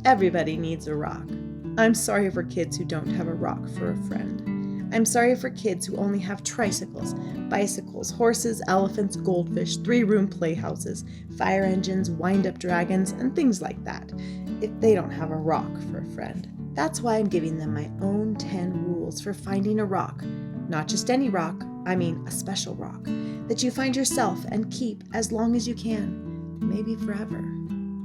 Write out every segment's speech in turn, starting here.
Everybody needs a rock. I'm sorry for kids who don't have a rock for a friend. I'm sorry for kids who only have tricycles, bicycles, horses, elephants, goldfish, 3-room playhouses, fire engines, wind-up dragons, and things like that, if they don't have a rock for a friend. That's why I'm giving them my own 10 rules for finding a rock. Not just any rock, I mean a special rock, that you find yourself and keep as long as you can, maybe forever.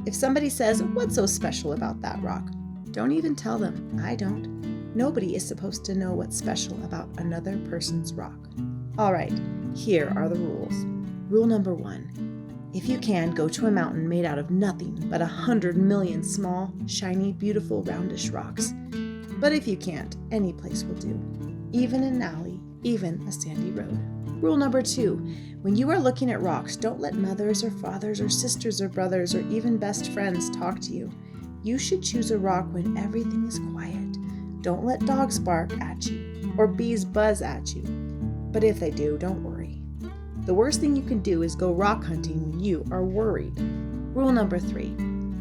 If somebody says, "What's so special about that rock?" don't even tell them. I don't. Nobody is supposed to know what's special about another person's rock. All right, here are the rules. Rule number 1. If you can, go to a mountain made out of nothing but 100 million small, shiny, beautiful, roundish rocks. But if you can't, any place will do. Even an alley, even a sandy road. Rule number 2. When you are looking at rocks, don't let mothers or fathers or sisters or brothers or even best friends talk to you. You should choose a rock when everything is quiet. Don't let dogs bark at you or bees buzz at you. But if they do, don't worry. The worst thing you can do is go rock hunting when you are worried. Rule number 3.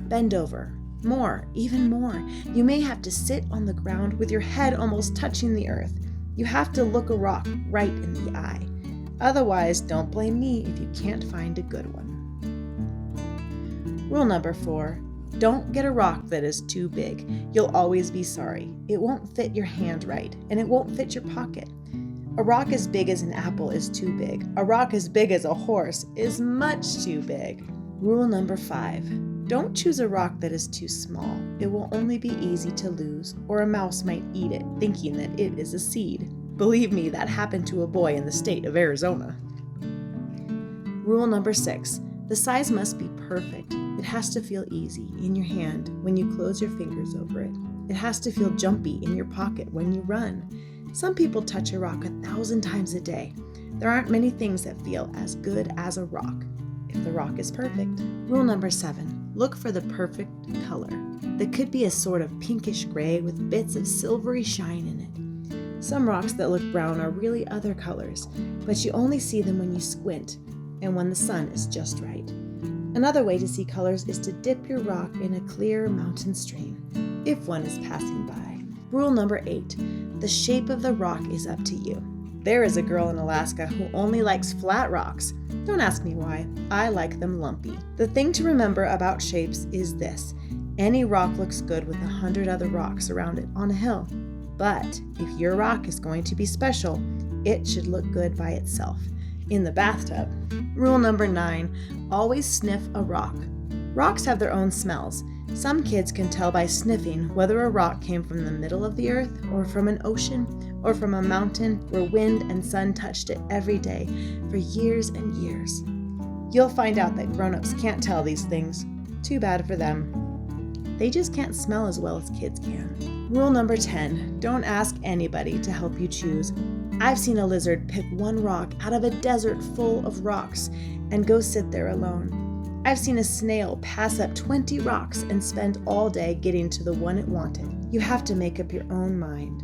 Bend over. More, even more. You may have to sit on the ground with your head almost touching the earth. You have to look a rock right in the eye. Otherwise, don't blame me if you can't find a good one. Rule number 4. Don't get a rock that is too big. You'll always be sorry. It won't fit your hand right, and it won't fit your pocket. A rock as big as an apple is too big. A rock as big as a horse is much too big. Rule number 5. Don't choose a rock that is too small. It will only be easy to lose, or a mouse might eat it, thinking that it is a seed. Believe me, that happened to a boy in the state of Arizona. Rule number 6. The size must be perfect. It has to feel easy in your hand when you close your fingers over it. It has to feel jumpy in your pocket when you run. Some people touch a rock 1,000 times a day. There aren't many things that feel as good as a rock, if the rock is perfect. Rule number 7. Look for the perfect color. That could be a sort of pinkish gray with bits of silvery shine in it. Some rocks that look brown are really other colors, but you only see them when you squint and when the sun is just right. Another way to see colors is to dip your rock in a clear mountain stream, if one is passing by. Rule number 8. The shape of the rock is up to you. There is a girl in Alaska who only likes flat rocks. Don't ask me why. I like them lumpy. The thing to remember about shapes is this. Any rock looks good with 100 other rocks around it on a hill. But if your rock is going to be special, it should look good by itself. In the bathtub. Rule number 9. Always sniff a rock. Rocks have their own smells. Some kids can tell by sniffing whether a rock came from the middle of the earth or from an ocean or from a mountain where wind and sun touched it every day for years and years. You'll find out that grown-ups can't tell these things. Too bad for them. They just can't smell as well as kids can. Rule number 10. Don't ask anybody to help you choose. I've seen a lizard pick one rock out of a desert full of rocks and go sit there alone. I've seen a snail pass up 20 rocks and spend all day getting to the one it wanted. You have to make up your own mind.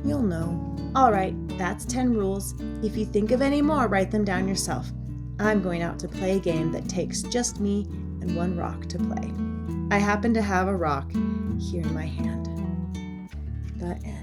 You'll know. All right, that's 10 rules. If you think of any more, write them down yourself. I'm going out to play a game that takes just me and one rock to play. I happen to have a rock here in my hand. The end.